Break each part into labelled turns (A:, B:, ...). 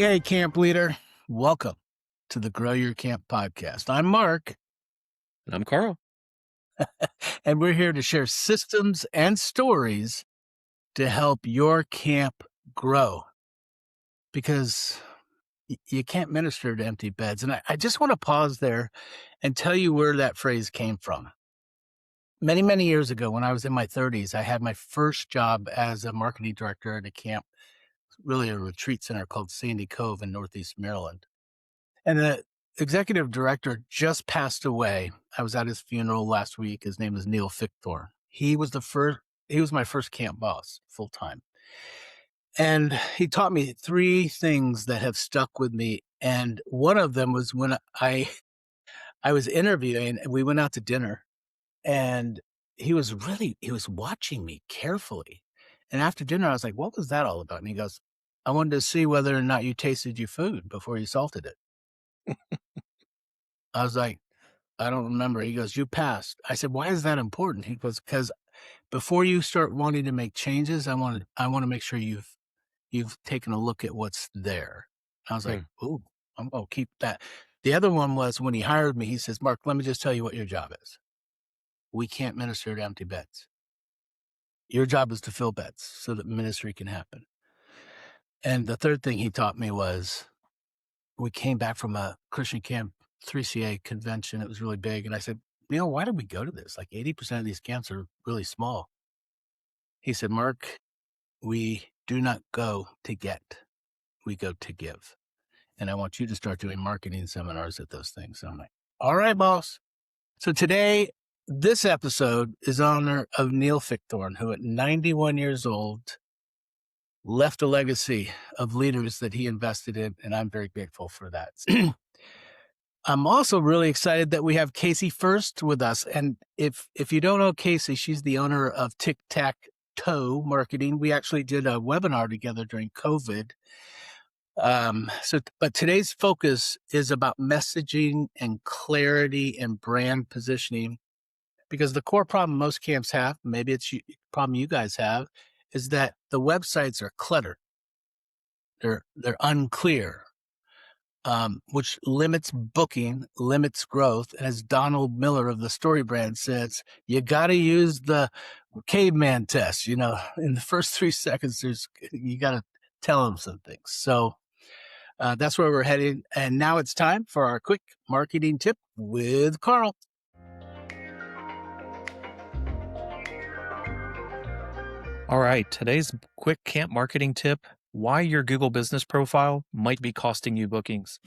A: Hey, camp leader. Welcome to the Grow Your Camp podcast. I'm Mark,
B: And I'm Carl.
A: and we're here to share systems and stories to help your camp grow, because you can't minister to empty beds. And I just want to pause there and tell you where that phrase came from. Many, many years ago, when I was in my 30s, I had my first job as a marketing director at a camp, really a retreat center called Sandy Cove in Northeast Maryland. And the executive director just passed away. I was at his funeral last week. His name is Neil Fichthorn. He was my first camp boss full time. And he taught me three things that have stuck with me. And one of them was when I was interviewing, and we went out to dinner, and he was watching me carefully. And after dinner, I was like, "What was that all about?" And he goes, "I wanted to see whether or not you tasted your food before you salted it." I was like, "I don't remember." He goes, "You passed." I said, "Why is that important?" He goes, "Because before you start wanting to make changes, I want to make sure you've taken a look at what's there." I was like, "Ooh, I'm gonna keep that." The other one was when he hired me, he says, "Mark, let me just tell you what your job is. We can't minister to empty beds. Your job is to fill beds so that ministry can happen." And the third thing he taught me was, we came back from a Christian camp 3CA convention. It was really big. And I said, "Why did we go to this? Like 80% of these camps are really small." He said, "Mark, we do not go to get, we go to give. And I want you to start doing marketing seminars at those things." So I'm like, "All right, boss." So today, this episode is in honor of Neil Fichthorn, who at 91 years old left a legacy of leaders that he invested in. And I'm very grateful for that. I'm also really excited that we have Casey Fuerst with us. And if you don't know Casey, she's the owner of Tic Tac Toe Marketing. We actually did a webinar together during COVID. But today's focus is about messaging and clarity and brand positioning, because the core problem most camps have, maybe it's the problem you guys have, is that the websites are cluttered. They're unclear. Which limits booking, limits growth. And as Donald Miller of the StoryBrand says, you got to use the caveman test. In the first 3 seconds, you got to tell them some things. So that's where we're heading. And now it's time for our quick marketing tip with Carl.
B: All right, today's quick camp marketing tip: why your Google business profile might be costing you bookings.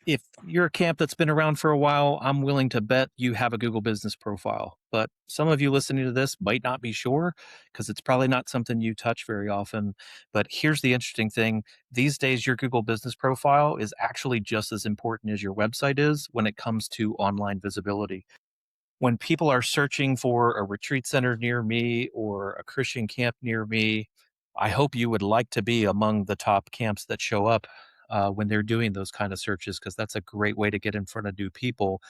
B: If you're a camp that's been around for a while, I'm willing to bet you have a Google business profile. But some of you listening to this might not be sure, because it's probably not something you touch very often. But here's the interesting thing. These days, your Google business profile is actually just as important as your website is when it comes to online visibility. When people are searching for a retreat center near me or a Christian camp near me, I hope you would like to be among the top camps that show up when they're doing those kind of searches, because that's a great way to get in front of new people.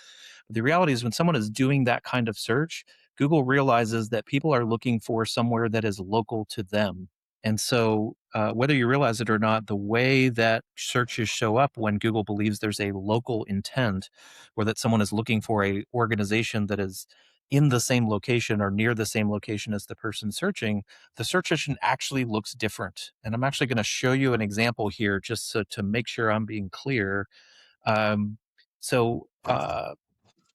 B: The reality is, when someone is doing that kind of search, Google realizes that people are looking for somewhere that is local to them. And so whether you realize it or not, the way that searches show up when Google believes there's a local intent, or that someone is looking for a organization that is in the same location or near the same location as the person searching, the search engine actually looks different. And I'm actually going to show you an example here just to make sure I'm being clear. Um, so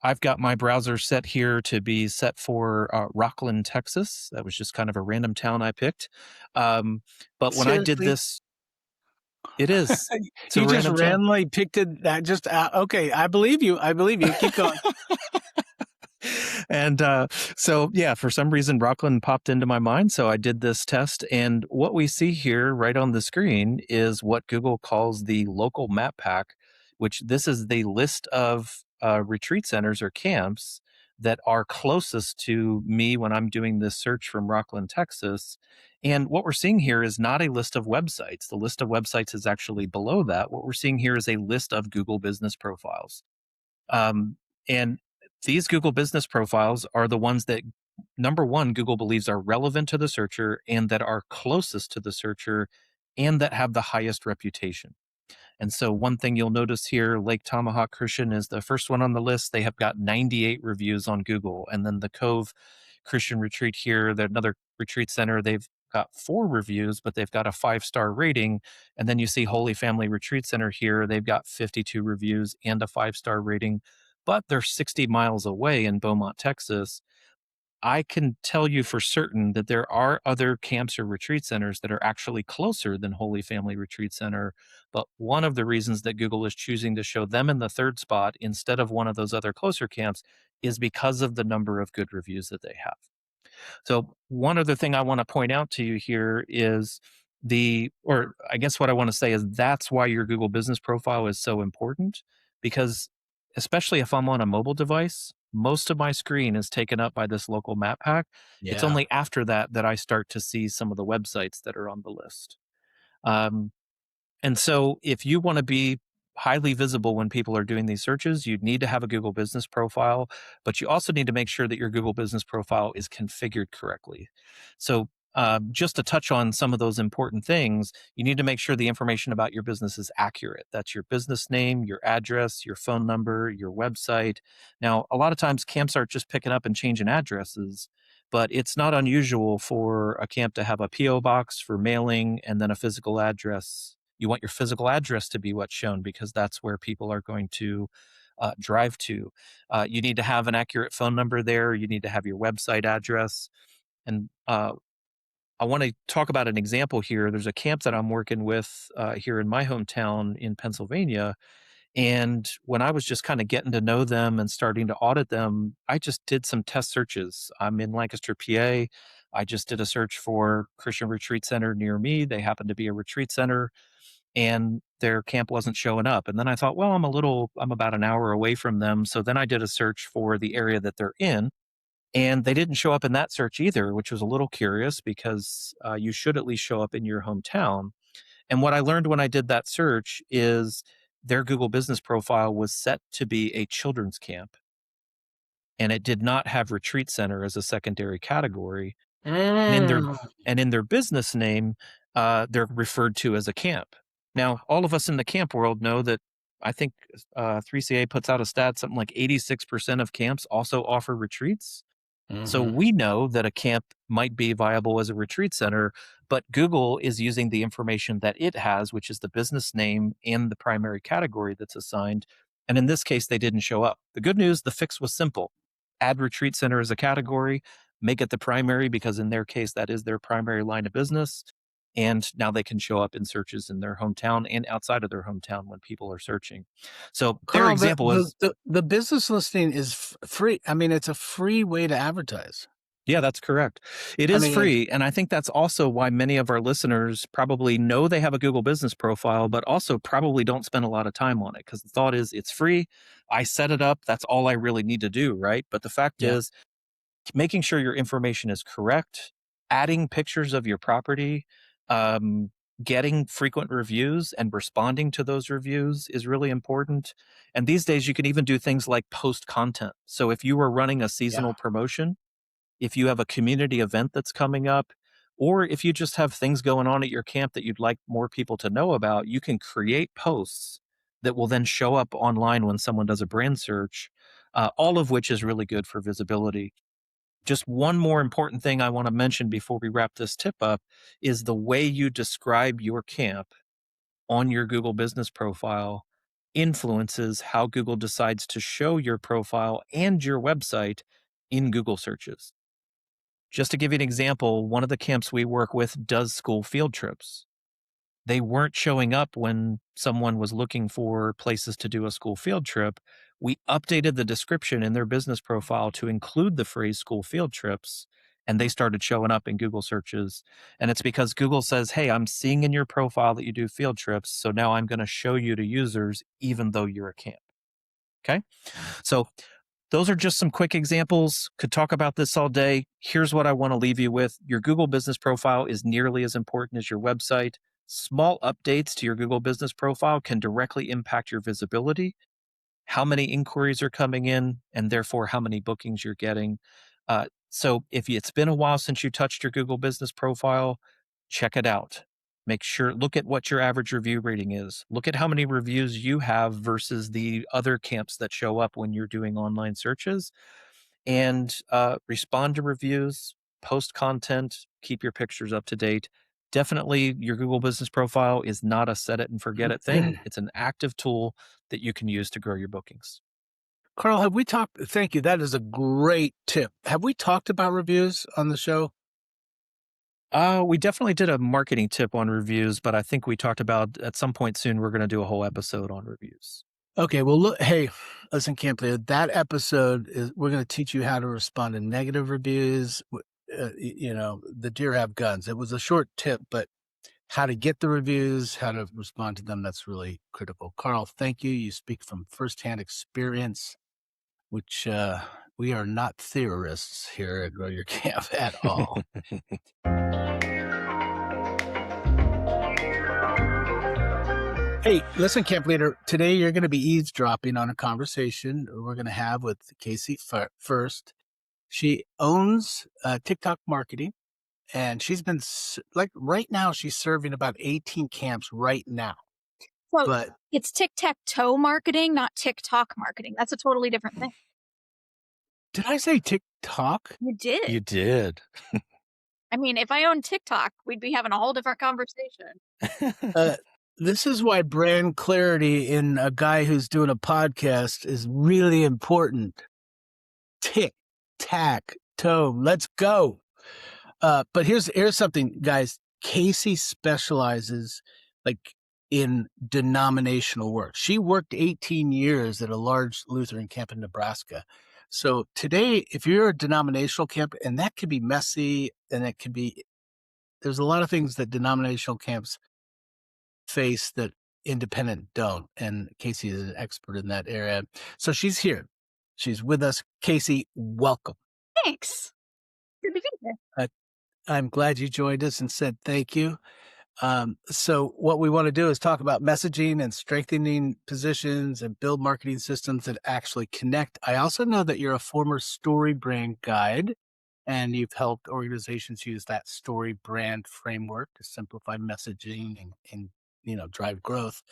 B: I've got my browser set here to be set for Rocklin, Texas. That was just kind of a random town I picked. But when I did this, it is. It's a
A: You just
B: random town.
A: randomly picked it. That just okay. I believe you. Keep going.
B: And so, yeah, for some reason, Rockland popped into my mind. So I did this test. And what we see here right on the screen is what Google calls the local map pack, which this is the list of retreat centers or camps that are closest to me when I'm doing this search from Rockland, Texas. And what we're seeing here is not a list of websites. The list of websites is actually below that. What we're seeing here is a list of Google business profiles. And these Google business profiles are the ones that, number one, Google believes are relevant to the searcher and that are closest to the searcher and that have the highest reputation. And so one thing you'll notice here, Lake Tomahawk Christian is the first one on the list. They have got 98 reviews on Google. And then the Cove Christian Retreat here, they're another retreat center. They've got 4 reviews, but they've got a 5-star rating. And then you see Holy Family Retreat Center here. They've got 52 reviews and a 5-star rating, but they're 60 miles away in Beaumont, Texas. I can tell you for certain that there are other camps or retreat centers that are actually closer than Holy Family Retreat Center. But one of the reasons that Google is choosing to show them in the 3rd spot instead of one of those other closer camps is because of the number of good reviews that they have. So one other thing I want to point out to you here is or I guess what I want to say is that's why your Google business profile is so important, because especially if I'm on a mobile device, most of my screen is taken up by this local map pack. It's
A: Yeah.
B: only after that that I start to see some of the websites that are on the list. Um, and so if you want to be highly visible when people are doing these searches, you need to have a Google business profile, but you also need to make sure that your Google business profile is configured correctly. So just to touch on some of those important things, you need to make sure the information about your business is accurate. That's your business name, your address, your phone number, your website. Now, a lot of times camps aren't just picking up and changing addresses, but it's not unusual for a camp to have a PO box for mailing and then a physical address. You want your physical address to be what's shown because that's where people are going to drive to. You need to have an accurate phone number there. You need to have your website address. And I want to talk about an example here. There's a camp that I'm working with here in my hometown in Pennsylvania. And when I was just kind of getting to know them and starting to audit them, I just did some test searches. I'm in Lancaster, PA. I just did a search for Christian Retreat Center near me. They happen to be a retreat center and their camp wasn't showing up. And then I thought, well, I'm about an hour away from them. So then I did a search for the area that they're in, and they didn't show up in that search either, which was a little curious because you should at least show up in your hometown. And what I learned when I did that search is their Google business profile was set to be a children's camp, and it did not have retreat center as a secondary category. And in their
A: Mm.
B: business name, they're referred to as a camp. Now, all of us in the camp world know that I think 3CA puts out a stat, something like 86% of camps also offer retreats. So
A: Mhm.
B: we know that a camp might be viable as a retreat center, but Google is using the information that it has, which is the business name and the primary category that's assigned. And in this case, they didn't show up. The good news, the fix was simple. Add retreat center as a category, make it the primary because in their case, that is their primary line of business. And now they can show up in searches in their hometown and outside of their hometown when people are searching. So their
A: Carl,
B: example is,
A: the business listing is free. I mean, it's a free way to advertise.
B: yeah, that's correct. It
A: I
B: is
A: mean,
B: free. And I think that's also why many of our listeners probably know they have a Google business profile, but also probably don't spend a lot of time on it because the thought is it's free. I set it up. That's all I really need to do. Right. But the fact
A: yeah.
B: is, making sure your information is correct, adding pictures of your property, um, getting frequent reviews and responding to those reviews is really important. And these days, you can even do things like post content. So if you were running a
A: Yeah.
B: seasonal promotion, if you have a community event that's coming up, or if you just have things going on at your camp that you'd like more people to know about, you can create posts that will then show up online when someone does a brand search, all of which is really good for visibility. Just one more important thing I want to mention before we wrap this tip up is the way you describe your camp on your Google business profile influences how Google decides to show your profile and your website in Google searches. Just to give you an example, one of the camps we work with does school field trips. They weren't showing up when someone was looking for places to do a school field trip. We updated the description in their business profile to include the phrase school field trips, and they started showing up in Google searches. And it's because Google says, hey, I'm seeing in your profile that you do field trips. So now I'm going to show you to users, even though you're a camp. Okay. So those are just some quick examples. Could talk about this all day. Here's what I want to leave you with. Your Google business profile is nearly as important as your website. Small updates to your Google business profile can directly impact your visibility, how many inquiries are coming in, and therefore how many bookings you're getting. So if it's been a while since you touched your Google business profile, check it out. look at what your average review rating is. Look at how many reviews you have versus the other camps that show up when you're doing online searches, and respond to reviews, post content, keep your pictures up to date. Definitely, your Google Business Profile is not a set it and forget it thing. It's an active tool that you can use to grow your bookings.
A: Carl, have we talked? Thank you. That is a great tip. Have we talked about reviews on the show?
B: We definitely did a marketing tip on reviews, but I think we talked about at some point soon, we're going to do a whole episode on reviews.
A: Okay, well, look, hey, listen, camp leader, that episode is, we're going to teach you how to respond to negative reviews. The deer have guns. It was a short tip, but how to get the reviews, how to respond to them, that's really critical. Carl, thank you. You speak from firsthand experience, which we are not theorists here at Grow Your Camp at all. Hey, listen, camp leader, today you're going to be eavesdropping on a conversation we're going to have with Casey Fuerst. She owns TikTok Marketing, and she's been right now, she's serving about 18 camps right now.
C: So
A: But
C: it's Tic Tac Toe Marketing, not TikTok Marketing. That's a totally different thing.
A: did I say TikTok?
C: You did.
B: You did.
C: I mean, if I owned TikTok, we'd be having a whole different conversation.
A: This is why brand clarity in a guy who's doing a podcast is really important. Tic tac toe. Let's go. But here's something, guys. Casey specializes in denominational work. She worked 18 years at a large Lutheran camp in Nebraska. So today, if you're a denominational camp, and that could be messy, and it could be, there's a lot of things that denominational camps face that independent don't. And Casey is an expert in that area. So she's here. She's with us. Casey, welcome.
C: Thanks. Good to be here.
A: I'm glad you joined us and said thank you. So what we want to do is talk about messaging and strengthening positions and build marketing systems that actually connect. I also know that you're a former StoryBrand guide, and you've helped organizations use that StoryBrand framework to simplify messaging and drive growth.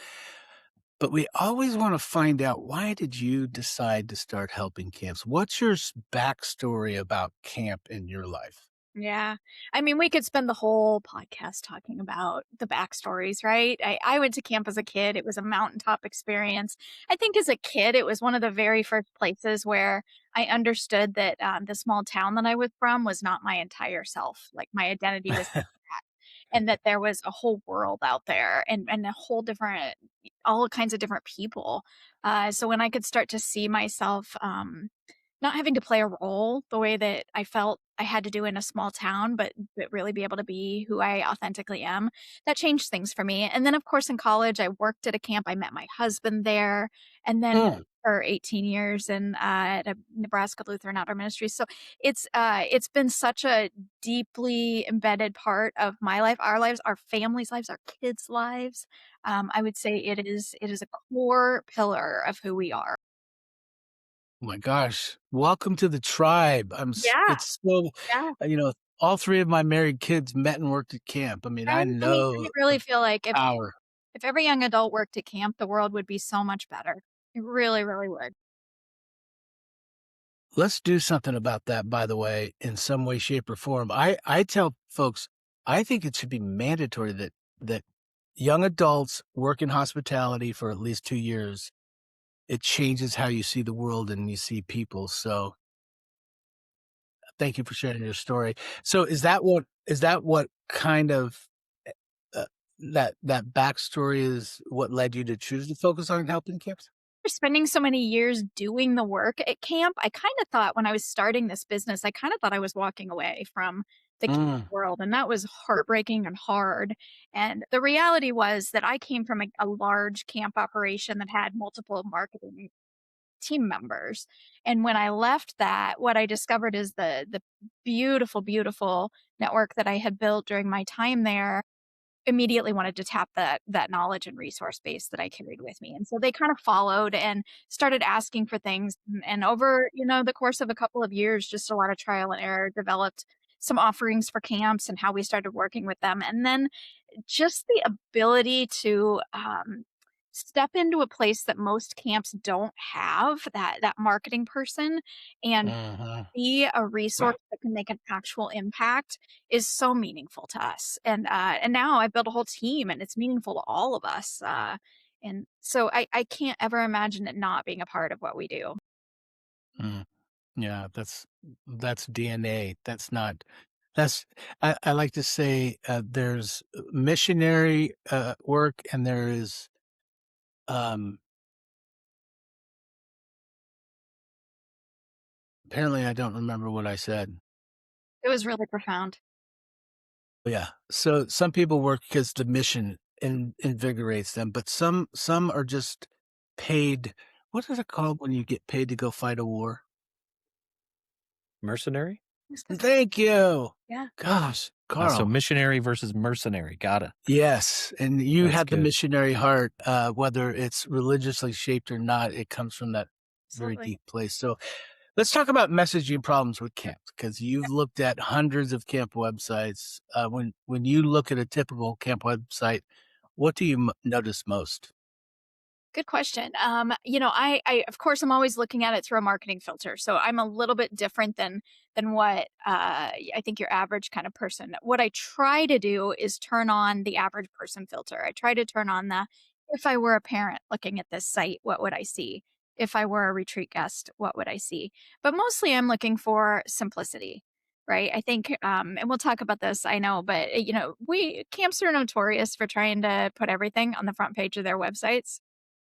A: But we always want to find out, why did you decide to start helping camps? What's your backstory about camp in your life?
C: Yeah. I mean, we could spend the whole podcast talking about the backstories, right? I went to camp as a kid. It was a mountaintop experience. I think as a kid, it was one of the very first places where I understood that the small town that I was from was not my entire self. Like my identity was that, and that there was a whole world out there and a whole different, all kinds of different people. So when I could start to see myself, not having to play a role the way that I felt I had to do in a small town, but really be able to be who I authentically am. That changed things for me. And then, of course, in college, I worked at a camp. I met my husband there, and then for 18 years at a Nebraska Lutheran Outdoor Ministry. So it's been such a deeply embedded part of my life, our lives, our families' lives, our kids' lives. I would say it is a core pillar of who we are.
A: Oh my gosh. Welcome to the tribe.
C: Yeah.
A: It's so, all three of my married kids met and worked at camp. I mean, I know
C: I really feel like
A: power.
C: if every young adult worked at camp, the world would be so much better. It really, really would.
A: Let's do something about that, by the way, in some way, shape, or form. I tell folks, I think it should be mandatory that young adults work in hospitality for at least 2 years. It changes how you see the world and you see people. So thank you for sharing your story. So is that what kind of that backstory is what led you to choose to focus on helping camps?
C: For spending so many years doing the work at camp, I kind of thought when I was starting this business, I kind of thought I was walking away from the camp world. And that was heartbreaking and hard. And the reality was that I came from a large camp operation that had multiple marketing team members. And when I left that, what I discovered is the beautiful, beautiful network that I had built during my time there. Immediately wanted to tap that knowledge and resource base that I carried with me. And so they kind of followed and started asking for things. And over, the course of a couple of years, just a lot of trial and error, developed some offerings for camps and how we started working with them. And then just the ability to step into a place that most camps don't have, that marketing person, and
A: Hmm.
C: be a resource that can make an actual impact is so meaningful to us. And now I've built a whole team and it's meaningful to all of us. And so I can't ever imagine it not being a part of what we do.
A: Mm. Yeah, that's DNA. That's not. That's I like to say there's missionary work and there is um, apparently I don't remember what I said.
C: It was really profound.
A: Yeah. So some people work because the mission invigorates them, but some are just paid. What is it called when you get paid to go fight a war?
B: Mercenary?
A: Thank you.
C: Yeah.
A: Gosh,
B: So
A: Carl.
B: missionary versus mercenary. Got it.
A: Yes, and you
B: That's
A: had the
B: good.
A: missionary heart, whether it's religiously shaped or not, it comes from that very
C: Absolutely.
A: deep place. So let's talk about messaging problems with camps because you've looked at hundreds of camp websites. When you look at a typical camp website, what do you notice most?
C: Good question. I of course I'm always looking at it through a marketing filter. So I'm a little bit different than what I think your average kind of person. What I try to do is turn on the average person filter. I try to turn on the if I were a parent looking at this site, what would I see? If I were a retreat guest, what would I see? But mostly I'm looking for simplicity. Right. I think, and we'll talk about this, I know, but we camps are notorious for trying to put everything on the front page of their websites.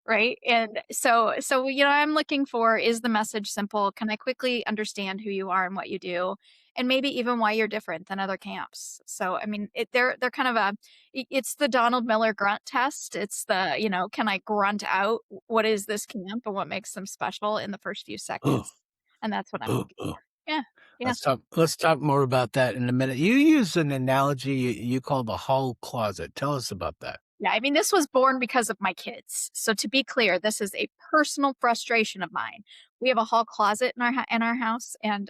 C: Right? And so, I'm looking for, is the message simple? Can I quickly understand who you are and what you do? And maybe even why you're different than other camps. So, I mean, they're kind of it's the Donald Miller grunt test. It's the, can I grunt out what is this camp and what makes them special in the first few
A: Oh,
C: seconds? And that's what I'm
A: oh,
C: looking
A: oh.
C: for. Yeah. Yeah.
A: Let's talk more about that in a minute. You use an analogy you call the hall closet. Tell us about that.
C: Yeah, I mean, this was born because of my kids. So to be clear, this is a personal frustration of mine. We have a hall closet in our house, and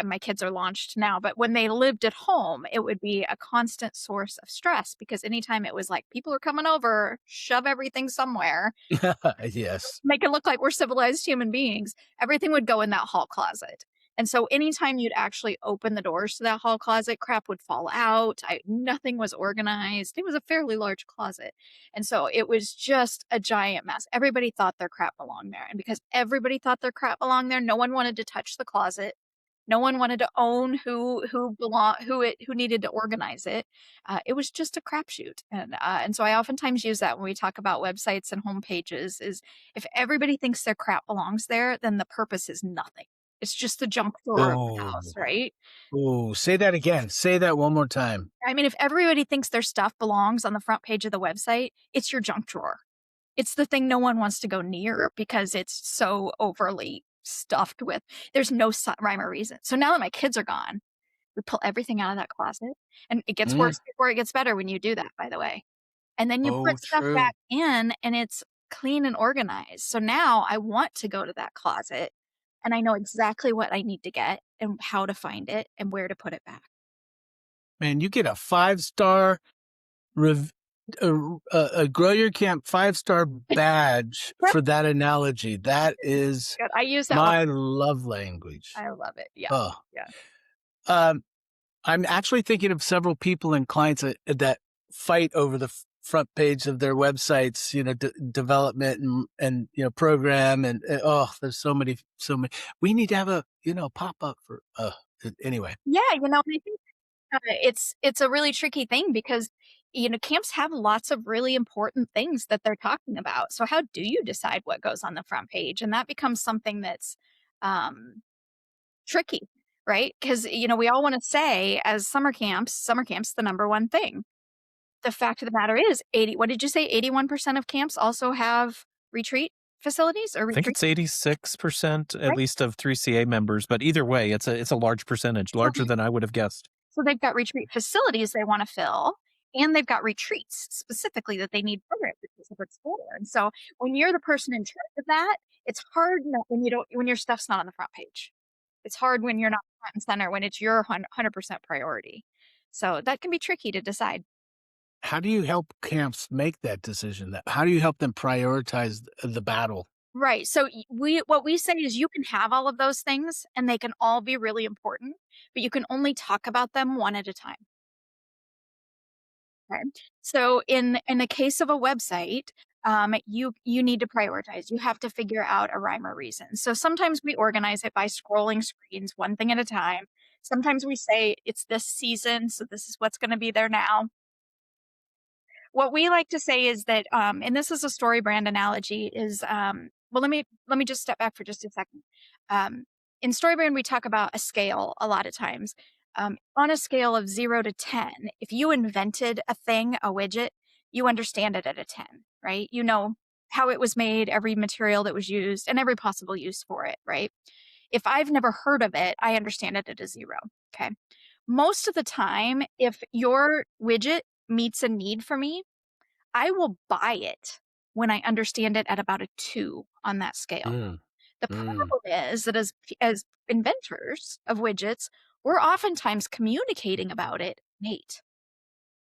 C: my kids are launched now. But when they lived at home, it would be a constant source of stress because anytime it was like people are coming over, shove everything somewhere,
A: Yes.
C: make it look like we're civilized human beings, everything would go in that hall closet. And so anytime you'd actually open the doors to that hall closet, crap would fall out. Nothing was organized. It was a fairly large closet. And so it was just a giant mess. Everybody thought their crap belonged there. And because everybody thought their crap belonged there, no one wanted to touch the closet. No one wanted to own who needed to organize it. It was just a crapshoot, and so I oftentimes use that when we talk about websites and home pages. Is if everybody thinks their crap belongs there, then the purpose is nothing. It's just the junk drawer of the
A: Oh,
C: house, right?
A: oh, say that again. Say that one more time.
C: I mean, if everybody thinks their stuff belongs on the front page of the website, it's your junk drawer. It's the thing no one wants to go near because it's so overly stuffed with. There's no rhyme or reason. So now that my kids are gone, we pull everything out of that closet, and it gets
A: Mm.
C: worse before it gets better when you do that, by the way. And then you
A: Oh,
C: put stuff
A: true.
C: back in, and it's clean and organized. So now I want to go to that closet, and I know exactly what I need to get and how to find it and where to put it back.
A: Man, you get a 5-star Grow Your Camp 5-star badge for that analogy. That is
C: Good. I use that one.
A: my love language.
C: I love it. Yeah.
A: Oh,
C: Yeah.
A: um, I'm actually thinking of several people and clients that fight over the front page of their websites, development and program oh, there's so many. We need to have a pop up for anyway.
C: Yeah, and I think it's a really tricky thing because camps have lots of really important things that they're talking about. So how do you decide what goes on the front page? And that becomes something that's um, tricky, right? Because we all want to say as summer camps the number one thing. The fact of the matter is, 80. What did you say? 81% of camps also have retreat facilities or
B: I think
C: retreat,
B: it's 86% at
C: right?
B: least of 3CA members, but either way, it's a large percentage, larger than I would have guessed.
C: So they've got retreat facilities they want to fill, and they've got retreats specifically that they need programs it's for. And so when you're the person in charge of that, it's hard when your stuff's not on the front page. It's hard when you're not front and center when it's your 100% priority. So that can be tricky to decide.
A: how do you help camps make that decision? How do you help them prioritize the battle?
C: Right. So what we say is you can have all of those things and they can all be really important, but you can only talk about them one at a time. Okay. So in the case of a website, you need to prioritize. You have to figure out a rhyme or reason. So sometimes we organize it by scrolling screens one thing at a time. Sometimes we say it's this season, so this is what's going to be there now. What we like to say is that, and this is a story brand analogy, is well, let me just step back for just a second. Um, in story brand, we talk about a scale a lot of times. On a scale of 0 to 10, if you invented a thing, a widget, you understand it at a 10, right? You know how it was made, every material that was used, and every possible use for it, right? If I've never heard of it, I understand it at a 0. Okay. Most of the time, if your widget meets a need for me, I will buy it when I understand it at about a 2 on that scale.
A: Mm,
C: The
A: mm,
C: problem is that as inventors of widgets, we're oftentimes communicating about it an 8.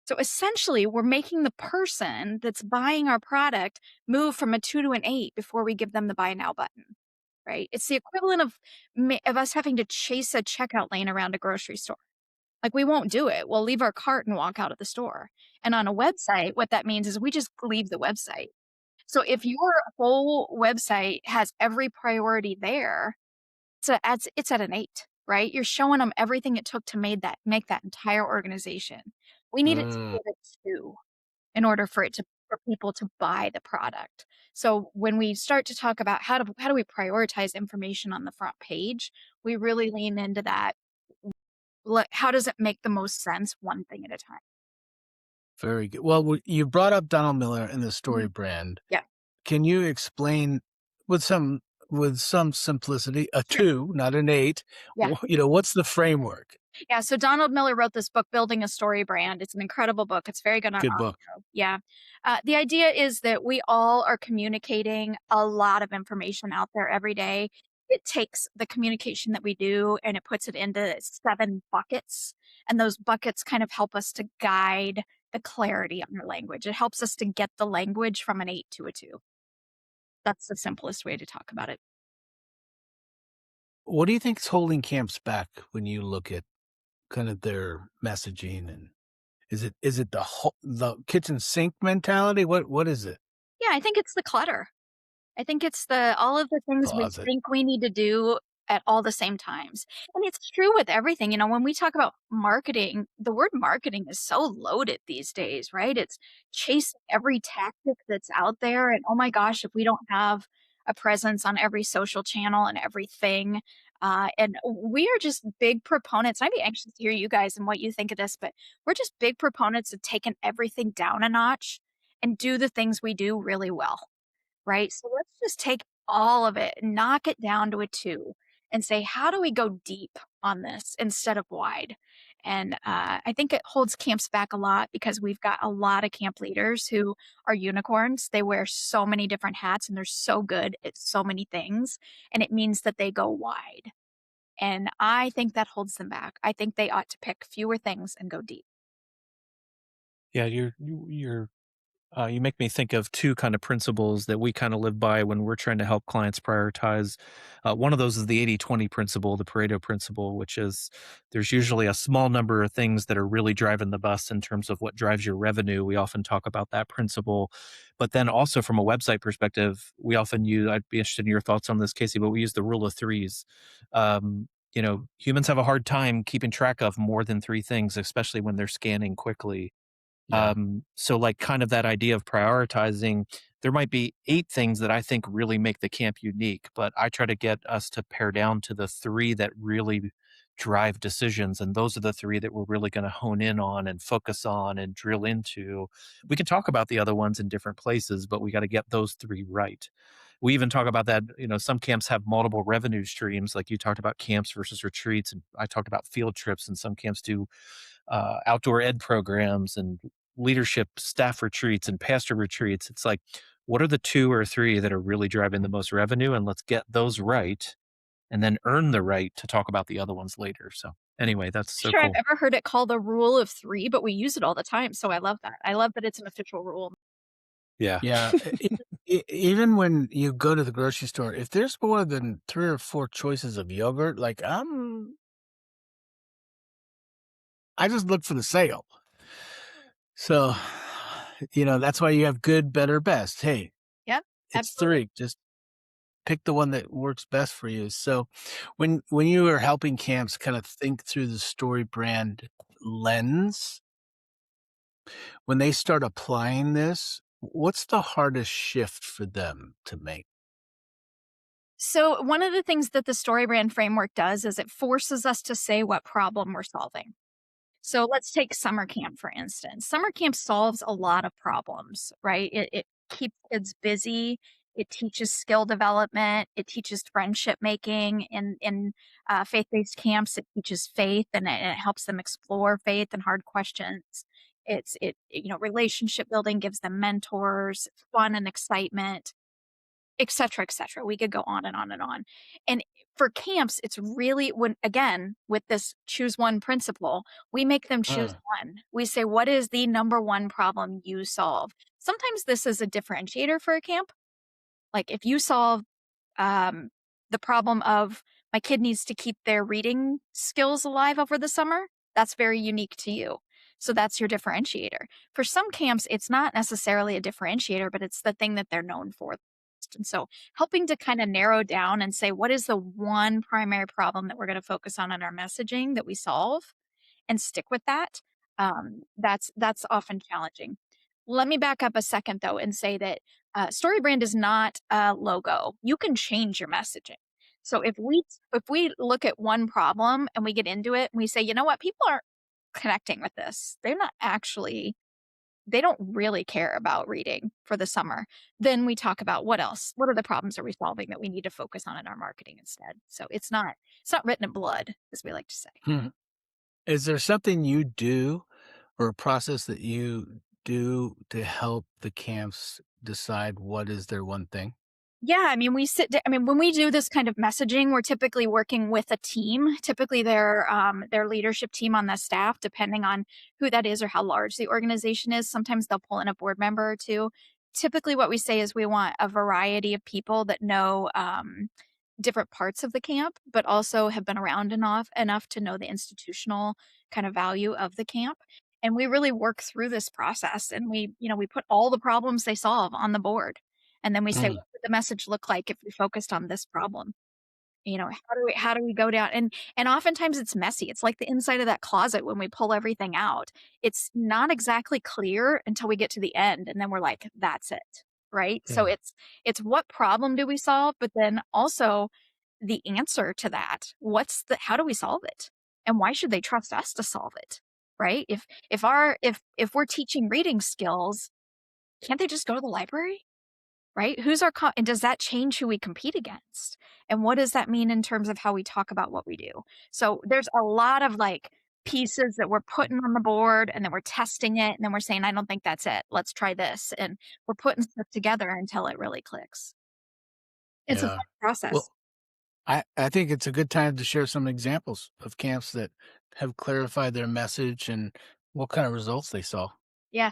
C: So essentially, we're making the person that's buying our product move from a 2 to an 8 before we give them the buy now button, right? It's the equivalent of us having to chase a checkout lane around a grocery store. Like, we won't do it. We'll leave our cart and walk out of the store. And on a website, what that means is we just leave the website. So if your whole website has every priority there, it's at an 8, right? You're showing them everything it took to make that entire organization. We need it to be
A: mm.
C: at a 2 in order for people to buy the product. So when we start to talk about how do we prioritize information on the front page, we really lean into that. How does it make the most sense one thing at a time?
A: Very good. Well, you brought up Donald Miller and the story
C: Mhm.
A: brand.
C: Yeah,
A: Can you explain with some simplicity, a
C: sure.
A: 2, not an 8,
C: Yeah.
A: what's the framework?
C: Yeah, so Donald Miller wrote this book, Building a Story Brand. It's an incredible book. It's very good on
A: Good book.
C: audio. Yeah. The idea is that we all are communicating a lot of information out there every day. It takes the communication that we do and it puts it into 7 buckets. And those buckets kind of help us to guide the clarity on our language. It helps us to get the language from an 8 to a 2. That's the simplest way to talk about it.
A: What do you think is holding camps back when you look at kind of their messaging, and is it the kitchen sink mentality? What is it?
C: Yeah, I think it's the clutter. I think it's the all of the things we
A: Closet.
C: think we need to do at all the same times. And it's true with everything. When we talk about marketing, the word marketing is so loaded these days, right? It's chasing every tactic that's out there. And oh my gosh, if we don't have a presence on every social channel and everything. And we are just big proponents. I'd be anxious to hear you guys and what you think of this, but we're just big proponents of taking everything down a notch and do the things we do really well, right? So let's just take all of it, knock it down to a 2, and say, how do we go deep on this instead of wide? And I think it holds camps back a lot because we've got a lot of camp leaders who are unicorns. They wear so many different hats and they're so good at so many things. And it means that they go wide. And I think that holds them back. I think they ought to pick fewer things and go deep.
B: Yeah, you make me think of two kind of principles that we kind of live by when we're trying to help clients prioritize. One of those is the 80-20 principle, the Pareto principle, which is there's usually a small number of things that are really driving the bus in terms of what drives your revenue. We often talk about that principle. But then also from a website perspective, we often use, I'd be interested in your thoughts on this, Casey, but we use the rule of threes. Humans have a hard time keeping track of more than 3 things, especially when they're scanning quickly.
A: Yeah.
B: So like kind of that idea of prioritizing, there might be 8 things that I think really make the camp unique, but I try to get us to pare down to the 3 that really drive decisions. And those are the 3 that we're really going to hone in on and focus on and drill into. We can talk about the other ones in different places, but we got to get those 3 right. We even talk about that, some camps have multiple revenue streams, like you talked about camps versus retreats. And I talked about field trips, and some camps do outdoor ed programs and leadership staff retreats and pastor retreats. It's like, what are the 2 or 3 that are really driving the most revenue? And let's get those right and then earn the right to talk about the other ones later. So Anyway, that's so
C: Sure, I've
B: cool.
C: ever heard it called the rule of 3, but we use it all the time, so I love that. I love that it's an official rule.
B: Yeah.
A: Yeah. Even when you go to the grocery store, if there's more than 3 or 4 choices of yogurt, like, I just look for the sale. So, that's why you have good, better, best. Hey,
C: Yep,
A: it's
C: absolutely.
A: 3. Just pick the one that works best for you. So, when you are helping camps kind of think through the story brand lens, when they start applying this, what's the hardest shift for them to make?
C: So, one of the things that the StoryBrand Framework does is it forces us to say what problem we're solving. So let's take summer camp, for instance. Summer camp solves a lot of problems, right? It keeps kids busy. It teaches skill development. It teaches friendship making. In faith-based camps, it teaches faith and it helps them explore faith and hard questions. Relationship building gives them mentors, fun and excitement, et cetera, et cetera. We could go on and on and on. And for camps, it's really when, again, with this choose one principle, we make them choose one. We say, what is the number one problem you solve? Sometimes this is a differentiator for a camp. Like if you solve um, the problem of my kid needs to keep their reading skills alive over the summer, that's very unique to you. So that's your differentiator. For some camps, it's not necessarily a differentiator, but it's the thing that they're known for. And so helping to kind of narrow down and say, what is the one primary problem that we're going to focus on in our messaging that we solve and stick with that? That's often challenging. Let me back up a second though and say that StoryBrand is not a logo. You can change your messaging. So if we look at one problem and we get into it and we say, you know what, people aren't connecting with this. They don't really care about reading for the summer. Then we talk about what else? What are the problems are we solving that we need to focus on in our marketing instead? So it's not written in blood, as we like to say.
A: Hmm. Is there something you do or a process that you do to help the camps decide what is their one thing?
C: Yeah, I mean, when we do this kind of messaging, we're typically working with a team, typically their leadership team on the staff, depending on who that is or how large the organization is. Sometimes they'll pull in a board member or two. Typically, what we say is we want a variety of people that know different parts of the camp, but also have been around enough to know the institutional kind of value of the camp. And we really work through this process, and we put all the problems they solve on the board, and then we say,
A: Mm.
C: what would the message look like if we focused on this problem? How do we go down? And oftentimes it's messy. It's like the inside of that closet when we pull everything out. It's not exactly clear until we get to the end, and then we're like, that's it. Right. So
A: Yeah.
C: it's what problem do we solve, but then also the answer to that. How do we solve it? And why should they trust us to solve it? Right. If we're teaching reading skills, can't they just go to the library? Right? And does that change who we compete against? And what does that mean in terms of how we talk about what we do? So there's a lot of like pieces that we're putting on the board and then we're testing it and then we're saying, I don't think that's it. Let's try this. And we're putting stuff together until it really clicks. It's a
A: Yeah.
C: fun process.
A: Well, I think it's a good time to share some examples of camps that have clarified their message and what kind of results they saw.
C: Yeah.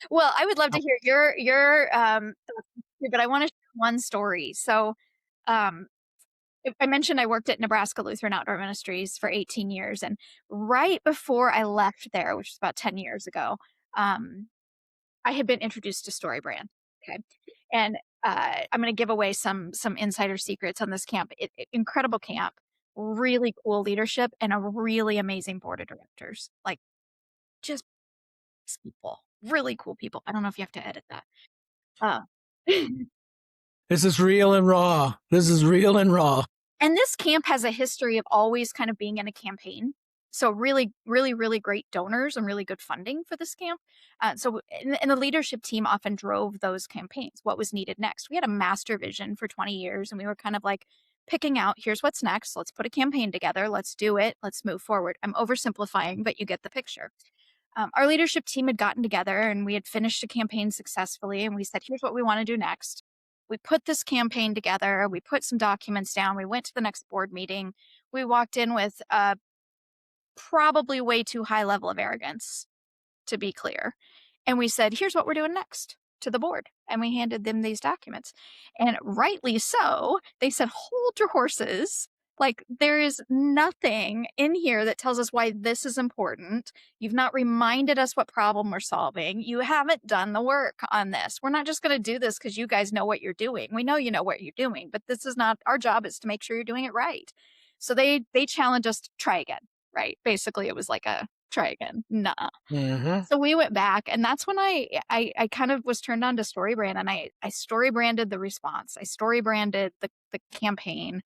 C: Well, I would love to
A: Oh,
C: hear your thoughts too, but I want to share one story. So um I mentioned I worked at Nebraska Lutheran Outdoor Ministries for 18 years. And right before I left there, which was about 10 years ago, um, I had been introduced to StoryBrand. Okay. And I'm going to give away some insider secrets on this camp. Incredible camp, really cool leadership, and a really amazing board of directors. Like just people, really cool people. I don't know if you have to edit that. Uh,
A: this is real and raw. This is real and raw.
C: And this camp has a history of always kind of being in a campaign. So really, really, really great donors and really good funding for this camp. And the leadership team often drove those campaigns. What was needed next? We had a master vision for 20 years, and we were kind of like picking out, here's what's next. Let's put a campaign together. Let's do it. Let's move forward. I'm oversimplifying, but you get the picture. Our leadership team had gotten together and we had finished a campaign successfully. And we said, here's what we want to do next. We put this campaign together. We put some documents down. We went to the next board meeting. We walked in with probably way too high level of arrogance, to be clear. And we said, here's what we're doing next to the board. And we handed them these documents. And rightly so, they said, hold your horses. Like, there is nothing in here that tells us why this is important. You've not reminded us what problem we're solving. You haven't done the work on this. We're not just going to do this because you guys know what you're doing. We know you know what you're doing, but this is not our job, is to make sure you're doing it right. So they challenged us to try again, right? Basically, it was like a try again. Nah.
A: Mm-hmm.
C: So we went back, and that's when I kind of was turned on to StoryBrand, and I story branded the response. I story branded the campaign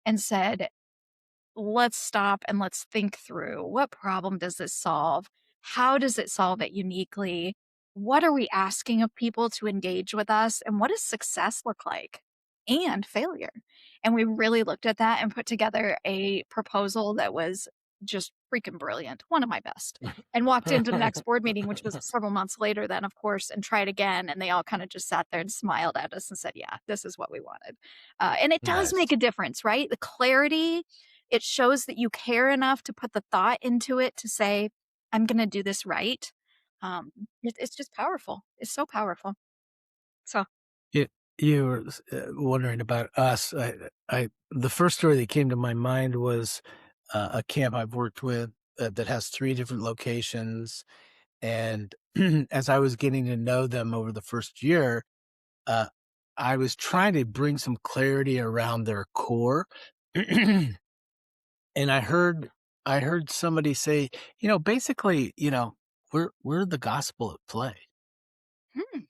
C: and said, let's stop and let's think through, what problem does this solve? How does it solve it uniquely? What are we asking of people to engage with us? And what does success look like? And failure. And we really looked at that and put together a proposal that was just freaking brilliant, one of my best, and walked into the next board meeting, which was several months later then, of course, and tried again. And they all kind of just sat there and smiled at us and said, yeah, this is what we wanted. And it does
A: Nice.
C: make a difference, right? The clarity, it shows that you care enough to put the thought into it to say, I'm going to do this right. It's just powerful. It's so powerful. So
A: You were wondering about us. The first story that came to my mind was a camp I've worked with that has 3 different locations. And as I was getting to know them over the first year, uh, I was trying to bring some clarity around their core. And I heard somebody say, basically, we're the gospel at play.
C: hmm.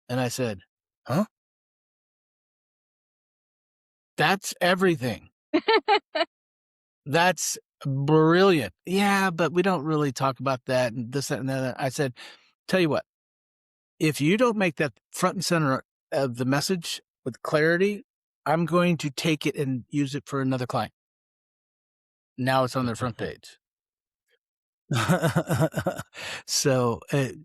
A: And I said, huh? That's everything. That's brilliant. Yeah, but we don't really talk about that and this, that, and that. I said, tell you what, if you don't make that front and center of the message with clarity, I'm going to take it and use it for another client. Now it's on their front page. So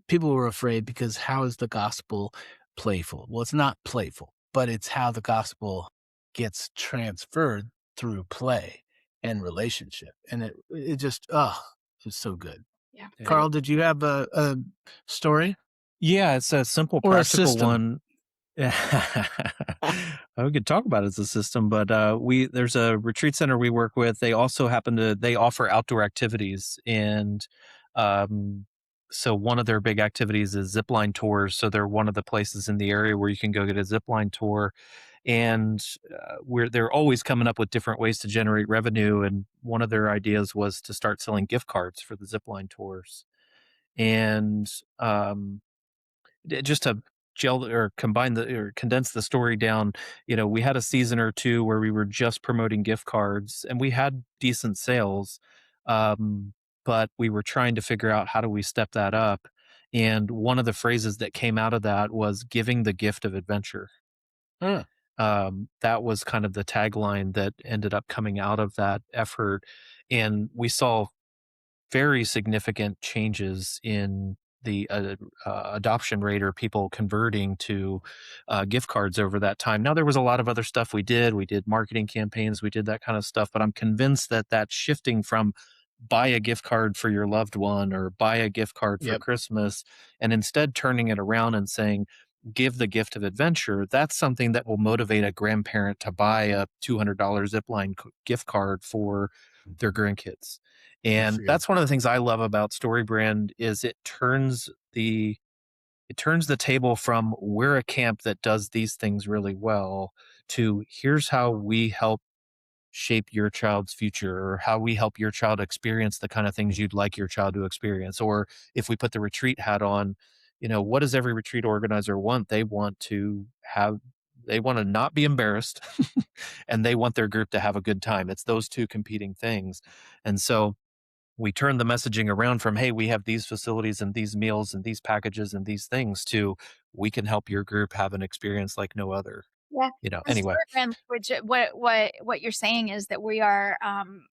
A: people were afraid because how is the gospel playful? Well, it's not playful, but it's how the gospel gets transferred through play and relationship. And it just, it's so good.
C: Yeah.
A: Carl, did you have a story
B: Yeah, it's a simple,
A: or a
B: practical
A: system?
B: one. We could talk about it as a system, but there's a retreat center we work with. They also they offer outdoor activities, and so one of their big activities is zipline tours. So they're one of the places in the area where you can go get a zipline tour, and they're always coming up with different ways to generate revenue. And one of their ideas was to start selling gift cards for the zipline tours, and just to gel or condense the story down, we had a season or two where we were just promoting gift cards and we had decent sales. But we were trying to figure out how do we step that up. And one of the phrases that came out of that was giving the gift of adventure.
A: Huh.
B: That was kind of the tagline that ended up coming out of that effort. And we saw very significant changes in the adoption rate or people converting to gift cards over that time. Now, there was a lot of other stuff we did. We did marketing campaigns. We did that kind of stuff. But I'm convinced that that's shifting from buy a gift card for your loved one or buy a gift card for
A: Yep.
B: Christmas, and instead turning it around and saying, give the gift of adventure. That's something that will motivate a grandparent to buy a $200 zipline gift card for their grandkids. And that's one of the things I love about StoryBrand is it turns the table from we're a camp that does these things really well to here's how we help shape your child's future, or how we help your child experience the kind of things you'd like your child to experience. Or if we put the retreat hat on, what does every retreat organizer want? They want to not be embarrassed and they want their group to have a good time. It's those two competing things. And so we turn the messaging around from, hey, we have these facilities and these meals and these packages and these things, to we can help your group have an experience like no other.
C: Yeah.
B: Anyway.
C: Brand language, what you're saying is that we are,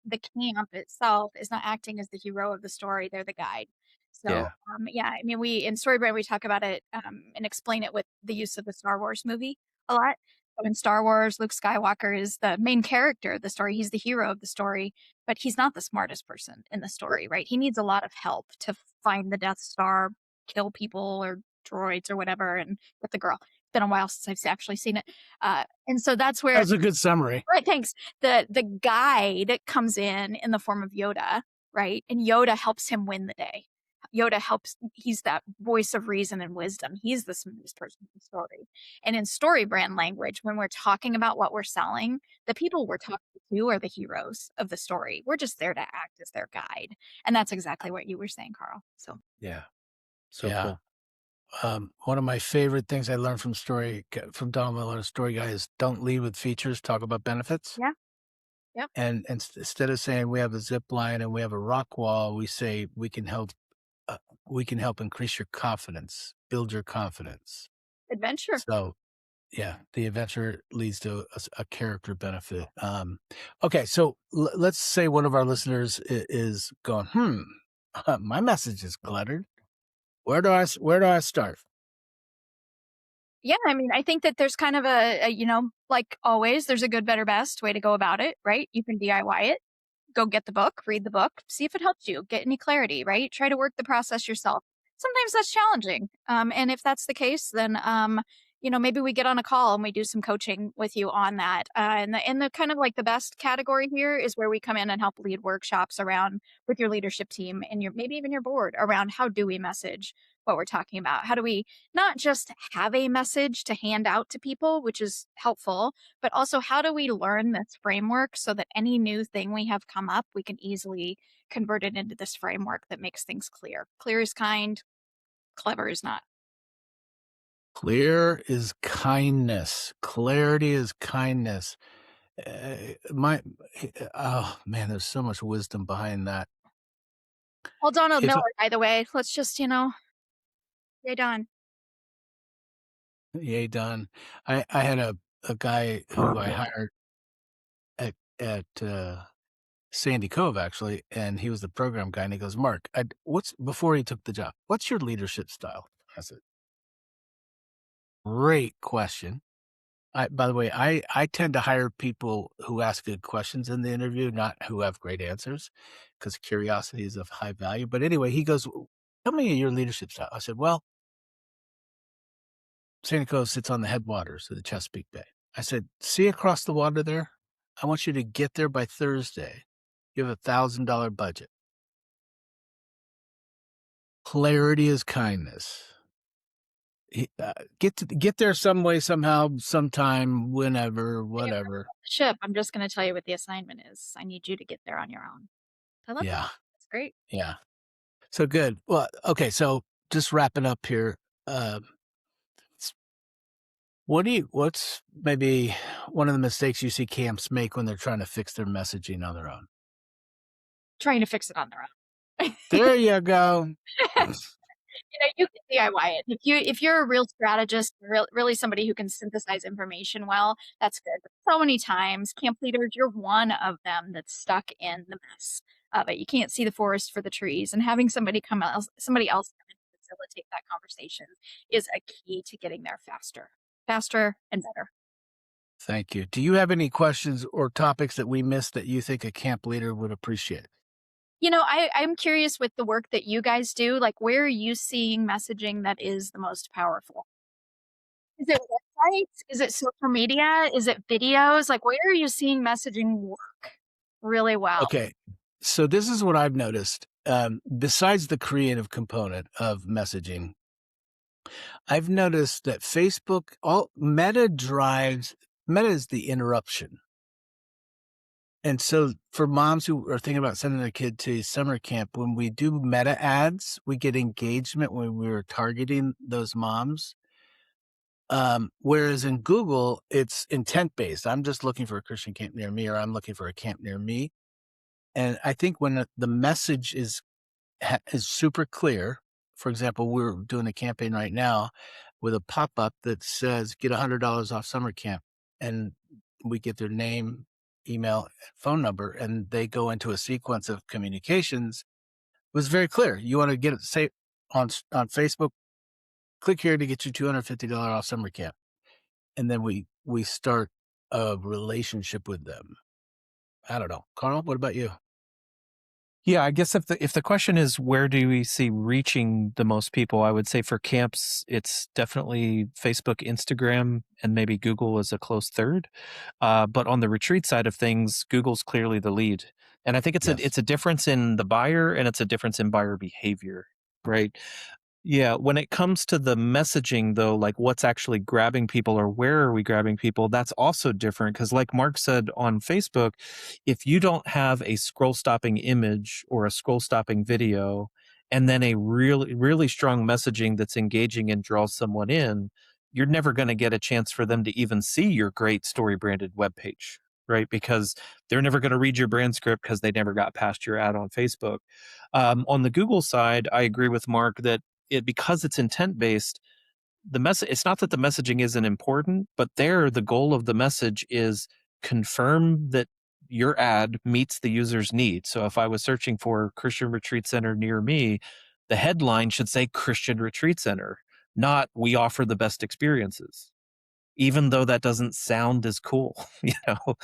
C: the camp itself is not acting as the hero of the story. They're the guide. So,
B: Yeah.
C: I mean, we, in StoryBrand, we talk about it, and explain it with the use of the Star Wars movie a lot. So in Star Wars, Luke Skywalker is the main character of the story. He's the hero of the story. but he's not the smartest person in the story, right? He needs a lot of help to find the Death Star, kill people or droids or whatever, and get the girl. It's been a while since I've actually seen it. And so that's where,
A: That's a good summary.
C: right, thanks. The guide comes in the form of Yoda, right? And Yoda helps him win the day. Yoda helps, he's that voice of reason and wisdom. He's the smartest person in the story. And in StoryBrand language, when we're talking about what we're selling, the people we're talking to are the heroes of the story. We're just there to act as their guide. And that's exactly what you were saying, Carl. So
B: Yeah. So
A: Yeah.
B: cool.
A: One of my favorite things I learned from Don Miller, Story Guy, is don't lead with features, talk about benefits.
C: yeah. Yep.
A: And instead of saying we have a zip line and we have a rock wall, we say we can help increase your confidence, build your confidence.
C: Adventure.
A: So yeah, the adventure leads to a character benefit. Okay, so let's say one of our listeners is going, my message is cluttered. Where do I start?
C: Yeah, I mean, I think that there's kind of like always, there's a good, better, best way to go about it, right? You can DIY it. Go get the book, read the book, see if it helps you, get any clarity, right? Try to work the process yourself. Sometimes that's challenging. And if that's the case, then, maybe we get on a call and we do some coaching with you on that. And the kind of like the best category here is where we come in and help lead workshops around with your leadership team and maybe even your board around how do we message what we're talking about? How do we not just have a message to hand out to people, which is helpful, but also how do we learn this framework so that any new thing we have come up, we can easily convert it into this framework that makes things clear. Clear is kind, clever is not.
A: Clear is kindness. Clarity is kindness. Oh man, there's so much wisdom behind that.
C: Well, Donald
A: If
C: Miller, by the way, let's just, yay done.
A: Yay, done. I had a guy who I hired at Sandy Cove actually, and he was the program guy, and he goes, "Mark, before he took the job, what's your leadership style?" I said, "Great question." By the way, I tend to hire people who ask good questions in the interview, not who have great answers, because curiosity is of high value. But anyway, he goes, "Tell me your leadership style." I said, "Well, Sandy Cove sits on the headwaters of the Chesapeake Bay." I said, "See across the water there? I want you to get there by Thursday. You have $1,000 budget. Clarity is kindness. Get there some way, somehow, sometime, whenever, whatever."
C: Ship, I'm just going to tell you what the assignment is. I need you to get there on your own. I love that.
A: Yeah,
C: That's great.
A: yeah. So good. Well, okay. So just wrapping up here. Um, what's maybe one of the mistakes you see camps make when they're trying to fix their messaging on their own?
C: Trying to fix it on their own.
A: There you go.
C: You can DIY it. If you're a real strategist, really somebody who can synthesize information well, that's good. But so many times, camp leaders, you're one of them that's stuck in the mess of it. You can't see the forest for the trees, and having somebody else come in and facilitate that conversation is a key to getting there faster and better.
A: Thank you. Do you have any questions or topics that we missed that you think a camp leader would appreciate?
C: I'm curious with the work that you guys do, like where are you seeing messaging that is the most powerful? Is it websites? Is it social media? Is it videos? Like where are you seeing messaging work really well?
A: Okay. So this is what I've noticed. Besides the creative component of messaging, I've noticed that Meta is the interruption. And so for moms who are thinking about sending their kid to summer camp, when we do Meta ads, we get engagement when we're targeting those moms. Whereas in Google, it's intent-based. I'm just looking for a Christian camp near me, or I'm looking for a camp near me. And I think when the message is super clear, for example, we're doing a campaign right now with a pop-up that says get $100 off summer camp, and we get their name, email, phone number, and they go into a sequence of communications. It was very clear. You want to get it, say on Facebook, click here to get you $250 off summer camp. And then we start a relationship with them. I don't know. Carl, what about you?
B: Yeah, I guess if the question is where do we see reaching the most people, I would say for camps, it's definitely Facebook, Instagram, and maybe Google is a close third. But on the retreat side of things, Google's clearly the lead. And I think
A: Yes.
B: it's a difference in the buyer and it's a difference in buyer behavior, right? Yeah, when it comes to the messaging though, like what's actually grabbing people or where are we grabbing people, that's also different because like Mark said on Facebook, if you don't have a scroll stopping image or a scroll stopping video and then a really strong messaging that's engaging and draws someone in, you're never going to get a chance for them to even see your great story branded webpage, right? Because they're never going to read your brand script because they never got past your ad on Facebook. On the Google side, I agree with Mark that because it's intent based, it's not that the messaging isn't important, but there the goal of the message is confirm that your ad meets the user's need. So if I was searching for Christian Retreat Center near me, the headline should say Christian Retreat Center, not we offer the best experiences, even though that doesn't sound as cool, you know.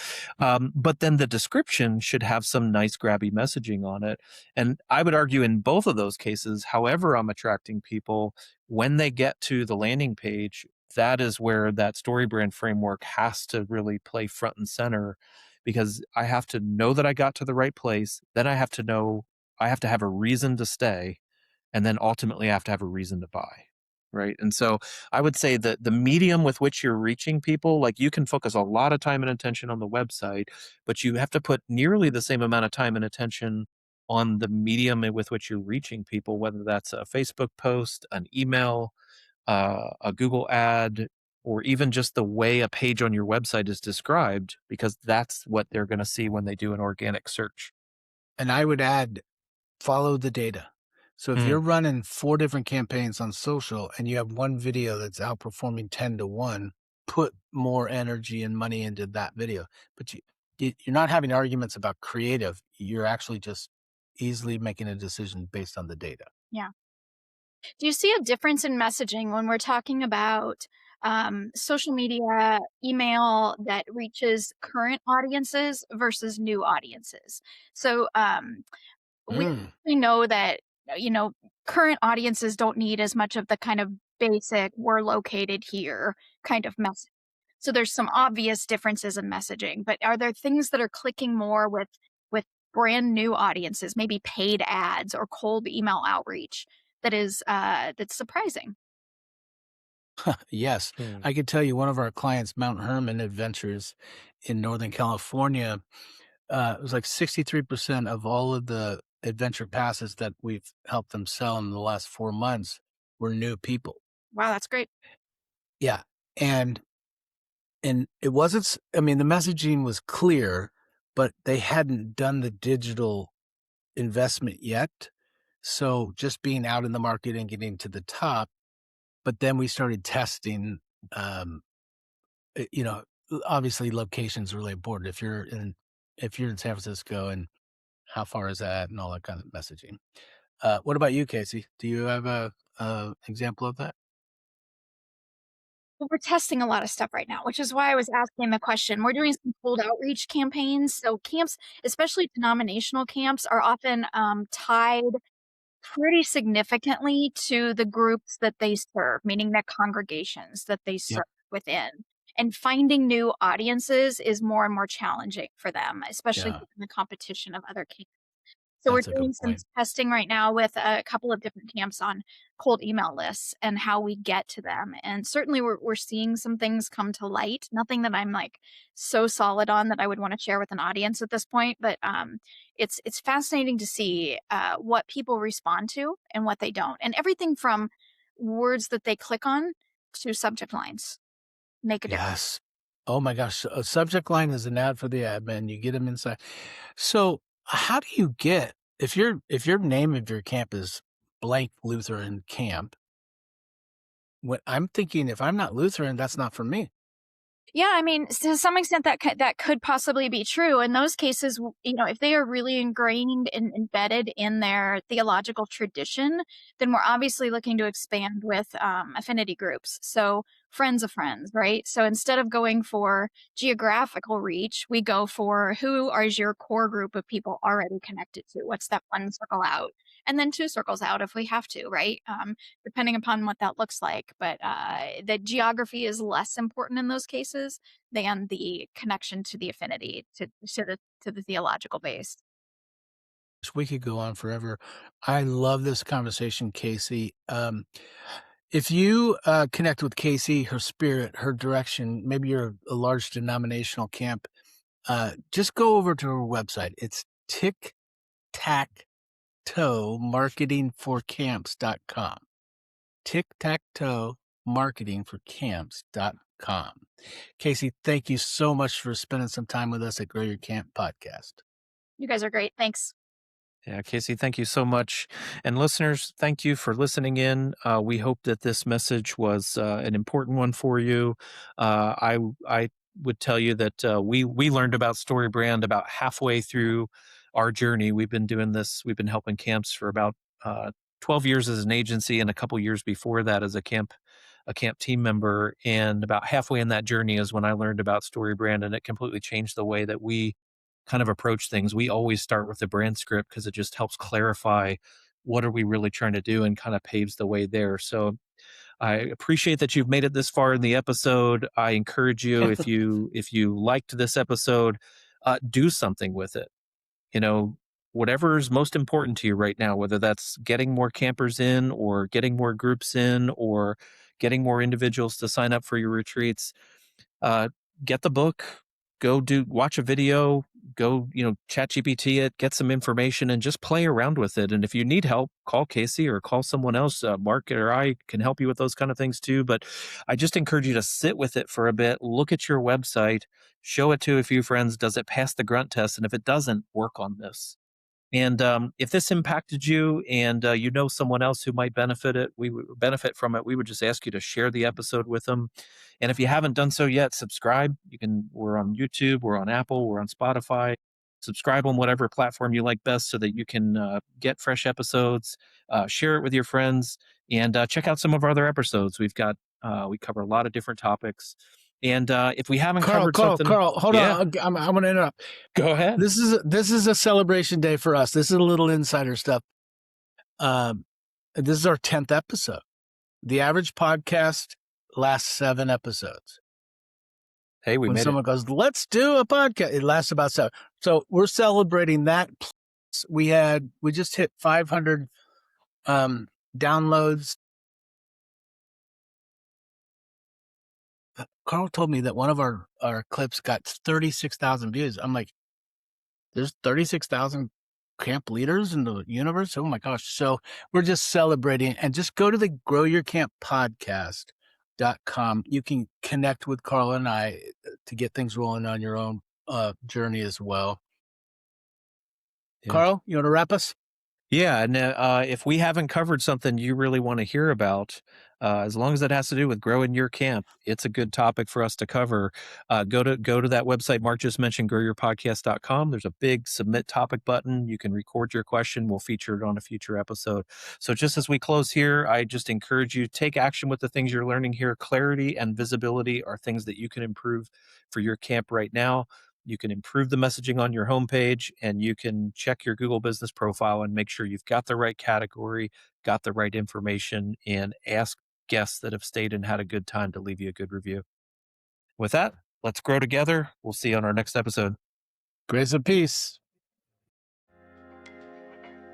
B: But then the description should have some nice grabby messaging on it. And I would argue in both of those cases, however I'm attracting people, when they get to the landing page, that is where that StoryBrand framework has to really play front and center, because I have to know that I got to the right place. Then I have to know I have to have a reason to stay, and then ultimately I have to have a reason to buy. Right. And so I would say that the medium with which you're reaching people, like you can focus a lot of time and attention on the website, but you have to put nearly the same amount of time and attention on the medium with which you're reaching people, whether that's a Facebook post, an email, a Google ad, or even just the way a page on your website is described, because that's what they're going to see when they do an organic search.
A: And I would add, follow the data. So if
B: Mm.
A: you're running 4 different campaigns on social and you have one video that's outperforming 10 to 1, put more energy and money into that video. But you're not having arguments about creative. You're actually just easily making a decision based on the data.
C: Yeah. Do you see a difference in messaging when we're talking about social media, email that reaches current audiences versus new audiences? So we
A: Mm.
C: know that, you know, current audiences don't need as much of the kind of basic, we're located here kind of message. So there's some obvious differences in messaging, but are there things that are clicking more with brand new audiences, maybe paid ads or cold email outreach that is that's surprising?
A: Yes.
B: Mm.
A: I could tell you one of our clients, Mount Hermon Adventures in Northern California, it was like 63% of all of the adventure passes that we've helped them sell in the last 4 months were new people.
C: Wow, that's great.
A: Yeah. And it wasn't I mean, the messaging was clear, but they hadn't done the digital investment yet. So just being out in the market and getting to the top, but then we started testing, um, you know, obviously location's really important. If you're in San Francisco, and how far is that and all that kind of messaging. What about you, Casey? Do you have a example of that?
C: Well, we're testing a lot of stuff right now, which is why I was asking the question. We're doing some cold outreach campaigns. So camps, especially denominational camps, are often tied pretty significantly to the groups that they serve, meaning the congregations that they serve
A: Yep.
C: within. And finding new audiences is more and more challenging for them, especially
A: Yeah,
C: in the competition of other camps. So we're
A: that's a good
C: doing some
A: point.
C: testing right now with a couple of different camps on cold email lists and how we get to them. And certainly we're seeing some things come to light. Nothing that I'm like so solid on that I would want to share with an audience at this point, but it's fascinating to see what people respond to and what they don't, and everything from words that they click on to subject lines make a difference.
A: Yes. Oh my gosh. A subject line is an ad for the admin. You get them inside. So how do you get if your name of your camp is blank Lutheran camp? What I'm thinking, if I'm not Lutheran, that's not for me.
C: Yeah, I mean, to some extent, that could possibly be true. In those cases, you know, if they are really ingrained and embedded in their theological tradition, then we're obviously looking to expand with affinity groups. So friends of friends, right? So instead of going for geographical reach, we go for who is your core group of people already connected to? What's that one circle out? And then two circles out if we have to, right? Depending upon what that looks like. But the geography is less important in those cases than the connection to the affinity to the theological base.
A: We could go on forever. I love this conversation, Casey. If you connect with Casey, her spirit, her direction, maybe you're a large denominational camp, just go over to her website. It's Tic Tac Toe Marketing for Camps.com. Tic Tac Toe Marketing for Camps.com. Casey, thank you so much for spending some time with us at Grow Your Camp podcast.
C: You guys are great. Thanks.
B: Yeah, Casey, thank you so much. And listeners, thank you for listening in. We hope that this message was an important one for you. I would tell you that we learned about StoryBrand about halfway through our journey. We've been doing this. We've been helping camps for about 12 years as an agency, and a couple years before that as a camp team member. And about halfway in that journey is when I learned about StoryBrand, and it completely changed the way that we kind of approach things. We always start with the brand script because it just helps clarify what are we really trying to do and kind of paves the way there. So I appreciate that you've made it this far in the episode. I encourage you, if you liked this episode, do something with it. You know, whatever is most important to you right now, whether that's getting more campers in or getting more groups in or getting more individuals to sign up for your retreats, get the book, watch a video, go, chat GPT it, get some information and just play around with it. And if you need help, call Casey or call someone else. Mark or I can help you with those kind of things too. But I just encourage you to sit with it for a bit, look at your website, show it to a few friends. Does it pass the grunt test? And if it doesn't, work on this. And if this impacted you and you know someone else who might benefit from it, we would just ask you to share the episode with them. And if you haven't done so yet, subscribe. We're on YouTube, we're on Apple, we're on Spotify. Subscribe on whatever platform you like best so that you can get fresh episodes, share it with your friends, and check out some of our other episodes. We cover a lot of different topics. And if we haven't covered something,
A: Carl, hold on. I'm going to interrupt.
B: Go ahead.
A: This is a celebration day for us. This is a little insider stuff. This is our 10th episode. The average podcast lasts 7 episodes.
B: Hey,
A: when someone goes, let's do a podcast, it lasts about 7. So we're celebrating that. We just hit 500 downloads. Carl told me that one of our clips got 36,000 views. I'm like, there's 36,000 camp leaders in the universe? Oh my gosh. So we're just celebrating, and just go to the Grow Your Camp podcast.com. You can connect with Carl and I to get things rolling on your own journey as well. Yeah. Carl, you want to wrap us?
B: Yeah, and if we haven't covered something you really want to hear about, as long as it has to do with growing your camp, it's a good topic for us to cover. Go to that website Mark just mentioned, growyourpodcast.com. There's a big submit topic button. You can record your question. We'll feature it on a future episode. So just as we close here, I just encourage you, take action with the things you're learning here. Clarity and visibility are things that you can improve for your camp right now. You can improve the messaging on your homepage, and you can check your Google business profile and make sure you've got the right category, got the right information, and ask guests that have stayed and had a good time to leave you a good review. With that, let's grow together. We'll see you on our next episode.
A: Grace and peace.